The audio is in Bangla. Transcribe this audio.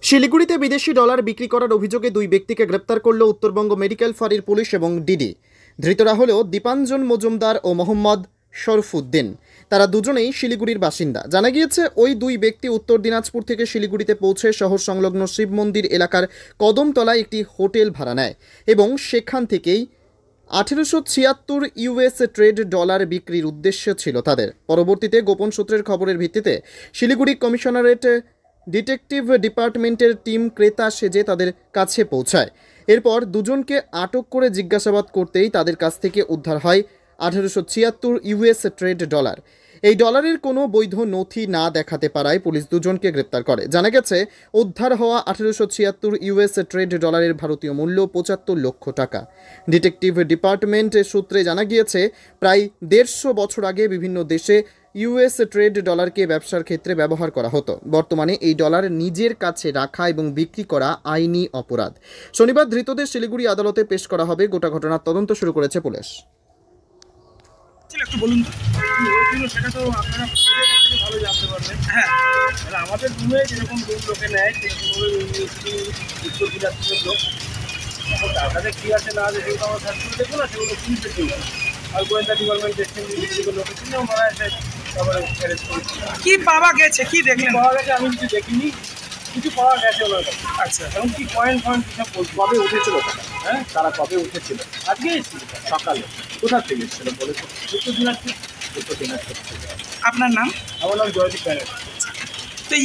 শিলিগুড়িতে বিদেশি ডলার বিক্রি করার অভিযোগে দুই ব্যক্তিকে গ্রেপ্তার করল উত্তরবঙ্গ মেডিকেল ফাঁড়ির পুলিশ এবং ডিডি। ধৃতরা হল দীপাঞ্জন মজুমদার ও মোহাম্মদ শরফুদ্দিন। তারা দুজনেই শিলিগুড়ির বাসিন্দা। জানা গিয়েছে ওই দুই ব্যক্তি উত্তর দিনাজপুর থেকে শিলিগুড়িতে পৌঁছে শহর সংলগ্ন শিব মন্দির এলাকার কদমতলায় একটি হোটেল ভাড়া নেয় এবং সেখান থেকেই 1876 ইউএস ট্রেড ডলার বিক্রির উদ্দেশ্য ছিল তাদের। পরবর্তীতে গোপন সূত্রের খবরের ভিত্তিতে শিলিগুড়ি কমিশনারেট ডিটেকটিভ ডিপার্টমেন্টের টিম ক্রেতা সেজে তাদের কাছে পৌঁছায়। এরপর দুজনকে আটক করে জিজ্ঞাসাবাদ করতেই তাদের কাছ থেকে উদ্ধার হয় 1876 ইউএস ট্রেড ডলার। এই ডলারের কোনো বৈধ নথি না দেখাতে পারায় পুলিশ দুজনকে গ্রেপ্তার করে। জানা গেছে উদ্ধার হওয়া 1876 ইউএস ট্রেড ডলারের ভারতীয় মূল্য 75 লক্ষ টাকা। ডিটেকটিভ ডিপার্টমেন্ট সূত্রে জানা গিয়েছে প্রায় 150 বছর আগে বিভিন্ন দেশে ইউএস ট্রেড ডলারকে ব্যবসার ক্ষেত্রে ব্যবহার করা হতো। বর্তমানে এই ডলার নিজের কাছে রাখা এবং বিক্রি করা আইনি অপরাধ। শনিবার ধৃতদের শিলিগুড়ি আদালতে পেশ করা হবে। গোটা ঘটনার তদন্ত শুরু করেছে পুলিশ। একটু বলুন তো সেটা তো আপনারা ভালো জানতে পারবেন। হ্যাঁ, আমাদের রুমে যেরকম রুম লোকে নেয় সেরকম উত্তর দিনাজপুরের লোক, এখন তার কাছে কী আছে না আছে সেগুলো আমরা সার্চ করে দেখবো না, সেগুলো পুলিশের জন্য আর গোয়েন্দা ডিপার্টমেন্ট দেখছেন যেগুলো লোকের জন্য মারা এসে তারপরে অ্যারেস্ট করেছি। কী পাওয়া গেছে, কী দেখলেন? পাওয়া গেছে আমি কিছু দেখিনি, কিছু পাওয়া গেছে ওনার কাছে। আচ্ছা, এখন কি পয়েন্ট সব কবে উঠেছিল টাকা? হ্যাঁ, তারা কবে উঠেছিল? আজকে এসেছিল সকালে। কোথা থেকে এসেছিল বলেছে? উত্তর দিনাজপুর। উত্তর দিনাজপুর। আপনার নাম? আমার নাম জয়দীপ ব্যানার্জি। তো